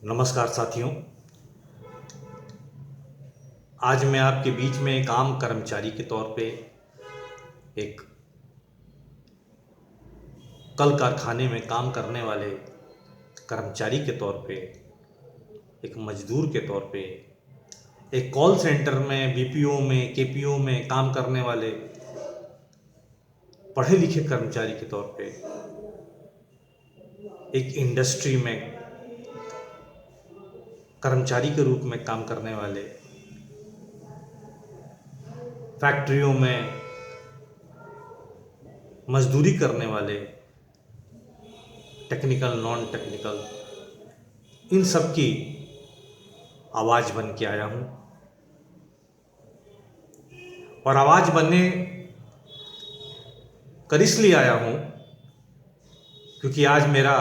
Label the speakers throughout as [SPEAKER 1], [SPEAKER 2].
[SPEAKER 1] नमस्कार साथियों। आज मैं आपके बीच में एक आम कर्मचारी के तौर पे, एक कल कारखाने में काम करने वाले कर्मचारी के तौर पे, एक मजदूर के तौर पे, एक कॉल सेंटर में बीपीओ में केपीओ में काम करने वाले पढ़े लिखे कर्मचारी के तौर पे, एक इंडस्ट्री में कर्मचारी के रूप में काम करने वाले, फैक्ट्रियों में मजदूरी करने वाले, टेक्निकल नॉन टेक्निकल, इन सब की आवाज़ बन के आया हूँ। और आवाज़ बनने कर इसलिए आया हूँ क्योंकि आज मेरा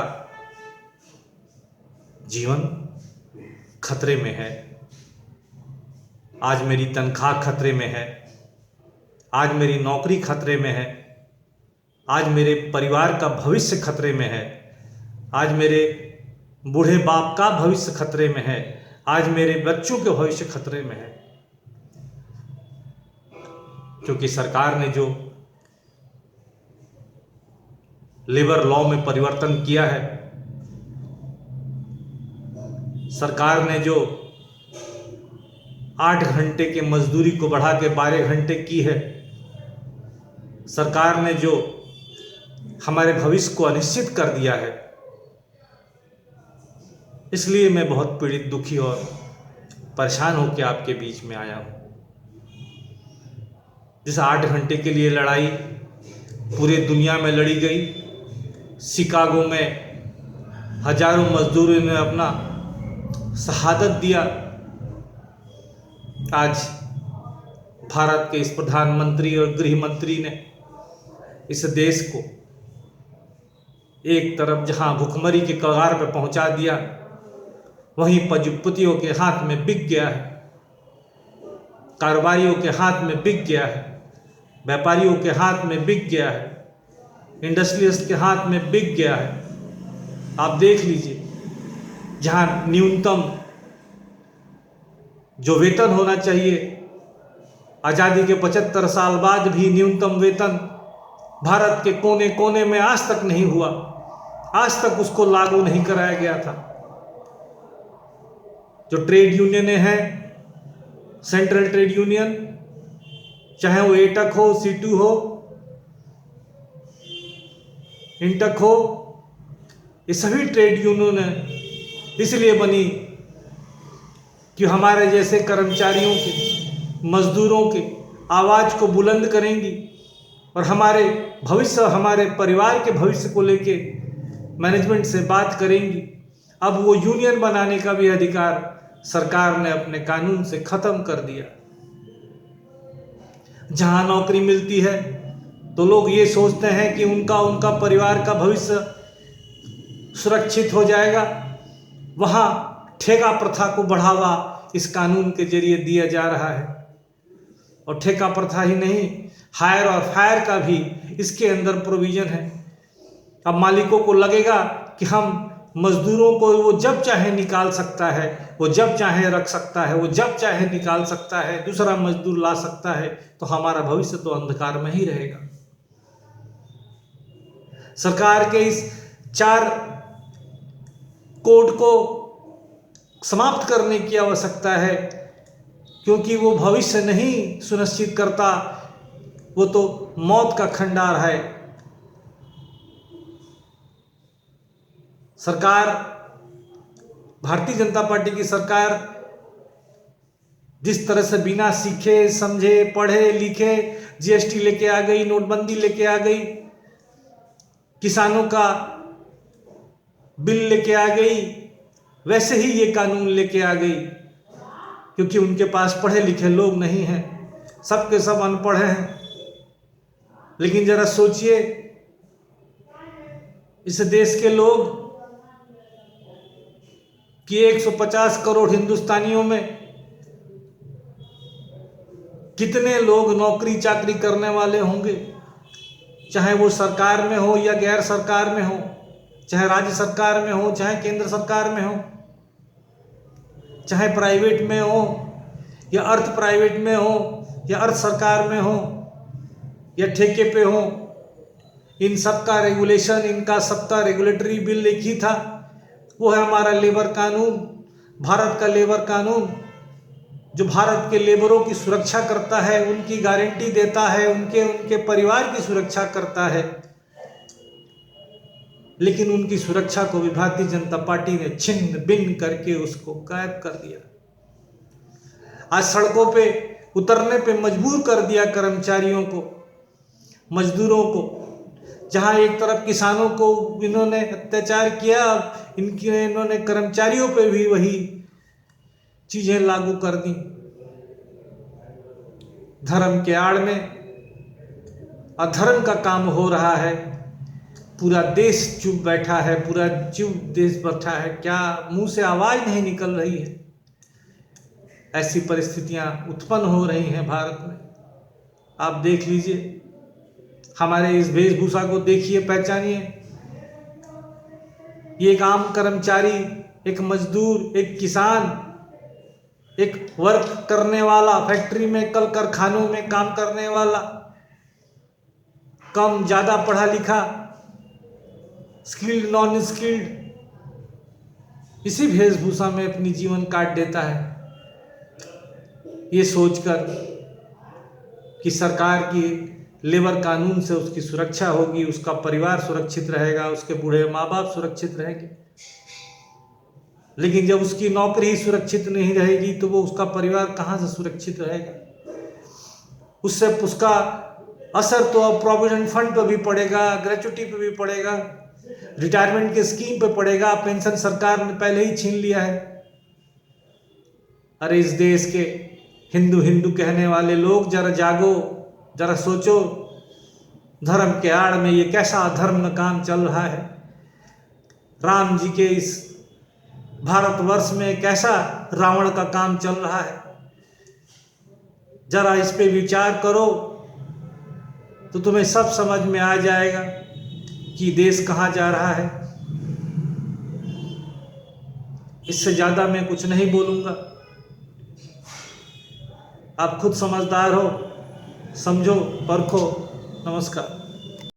[SPEAKER 1] जीवन खतरे में है, आज मेरी तनख्वाह खतरे में है, आज मेरी नौकरी खतरे में है, आज मेरे परिवार का भविष्य खतरे में है, आज मेरे बूढ़े बाप का भविष्य खतरे में है, आज मेरे बच्चों के भविष्य खतरे में है। क्योंकि सरकार ने जो लेबर लॉ में परिवर्तन किया है, सरकार ने जो 8 घंटे के मजदूरी को बढ़ा के 12 घंटे की है, सरकार ने जो हमारे भविष्य को अनिश्चित कर दिया है, इसलिए मैं बहुत पीड़ित, दुखी और परेशान होकर आपके बीच में आया हूँ। जिस 8 घंटे के लिए लड़ाई पूरे दुनिया में लड़ी गई, शिकागो में हजारों मजदूरों ने अपना शहादत दिया, आज भारत के इस प्रधानमंत्री और गृह मंत्री ने इस देश को एक तरफ जहां भुखमरी के कगार पर पहुंचा दिया, वहीं पंजीपतियों के हाथ में बिक गया है, कारोबारियों के हाथ में बिक गया है, व्यापारियों के हाथ में बिक गया है, इंडस्ट्रियलिस्ट के हाथ में बिक गया है। आप देख लीजिए, जहां न्यूनतम जो वेतन होना चाहिए, आज़ादी के 75 साल बाद भी न्यूनतम वेतन भारत के कोने कोने में आज तक नहीं हुआ, आज तक उसको लागू नहीं कराया गया था। जो ट्रेड यूनियनें हैं, सेंट्रल ट्रेड यूनियन, चाहे वो एटक हो, सीटू हो, इंटक हो, ये सभी ट्रेड यूनियन इसलिए बनी कि हमारे जैसे कर्मचारियों के, मजदूरों के आवाज़ को बुलंद करेंगी और हमारे भविष्य, हमारे परिवार के भविष्य को लेके मैनेजमेंट से बात करेंगी। अब वो यूनियन बनाने का भी अधिकार सरकार ने अपने कानून से ख़त्म कर दिया। जहां नौकरी मिलती है तो लोग ये सोचते हैं कि उनका परिवार का भविष्य सुरक्षित हो जाएगा, वहां ठेका प्रथा को बढ़ावा इस कानून के जरिए दिया जा रहा है। और ठेका प्रथा ही नहीं, हायर और फायर का भी इसके अंदर प्रोविजन है। अब मालिकों को लगेगा कि हम मजदूरों को वो जब चाहे निकाल सकता है, वो जब चाहे रख सकता है, वो जब चाहे निकाल सकता है, दूसरा मजदूर ला सकता है, तो हमारा भविष्य तो अंधकार में ही रहेगा। सरकार के इस 4 कोड को समाप्त करने की आवश्यकता है, क्योंकि वो भविष्य नहीं सुनिश्चित करता, वो तो मौत का खंडार है। सरकार, भारतीय जनता पार्टी की सरकार जिस तरह से बिना सीखे समझे पढ़े लिखे जीएसटी लेके आ गई, नोटबंदी लेके आ गई, किसानों का बिल लेके आ गई, वैसे ही ये कानून लेके आ गई, क्योंकि उनके पास पढ़े लिखे लोग नहीं हैं, सबके सब अनपढ़ हैं। लेकिन जरा सोचिए, इस देश के लोग कि 150 करोड़ हिंदुस्तानियों में कितने लोग नौकरी चाकरी करने वाले होंगे, चाहे वो सरकार में हो या गैर सरकार में हो, चाहे राज्य सरकार में हो, चाहे केंद्र सरकार में हो। चाहे प्राइवेट में हो या अर्थ प्राइवेट में हो या अर्थ सरकार में हो या ठेके पे हो, इन सब का रेगुलेशन, इनका सबका रेगुलेटरी बिल एक ही था, वो है हमारा लेबर कानून। भारत का लेबर कानून जो भारत के लेबरों की सुरक्षा करता है, उनकी गारंटी देता है, उनके परिवार की सुरक्षा करता है। लेकिन उनकी सुरक्षा को भी भारतीय जनता पार्टी ने छिन्न भिन्न करके उसको गायब कर दिया। आज सड़कों पे उतरने पे मजबूर कर दिया कर्मचारियों को, मजदूरों को। जहां एक तरफ किसानों को इन्होंने अत्याचार किया, इन्होंने कर्मचारियों पे भी वही चीजें लागू कर दी। धर्म के आड़ में अधर्म का काम हो रहा है, पूरा देश चुप बैठा है, पूरा चुप देश बैठा है, क्या मुंह से आवाज नहीं निकल रही है। ऐसी परिस्थितियां उत्पन्न हो रही हैं भारत में। आप देख लीजिए, हमारे इस वेशभूषा को देखिए, पहचानिए। ये एक आम कर्मचारी, एक मजदूर, एक किसान, एक वर्क करने वाला, फैक्ट्री में, कल कारखानों में काम करने वाला, कम ज़्यादा पढ़ा लिखा, स्किल्ड नॉन स्किल्ड, इसी वेशभूषा में अपनी जीवन काट देता है, ये सोचकर कि सरकार की लेबर कानून से उसकी सुरक्षा होगी, उसका परिवार सुरक्षित रहेगा, उसके बूढ़े माँ बाप सुरक्षित रहेंगे। लेकिन जब उसकी नौकरी ही सुरक्षित नहीं रहेगी तो वो उसका परिवार कहाँ से सुरक्षित रहेगा। उससे उसका असर तो अब प्रोविडेंट फंड पर भी पड़ेगा, ग्रेचुटी पे भी पड़ेगा, रिटायरमेंट के स्कीम पे पड़ेगा, पेंशन सरकार ने पहले ही छीन लिया है। अरे इस देश के हिंदू हिंदू कहने वाले लोग जरा जागो, जरा सोचो, धर्म के आड़ में ये कैसा अधर्म काम चल रहा है। राम जी के इस भारतवर्ष में कैसा रावण का काम चल रहा है। जरा इस पे विचार करो तो तुम्हें सब समझ में आ जाएगा कि देश कहाँ जा रहा है। इससे ज़्यादा मैं कुछ नहीं बोलूँगा। आप खुद समझदार हो, समझो, परखो। नमस्कार।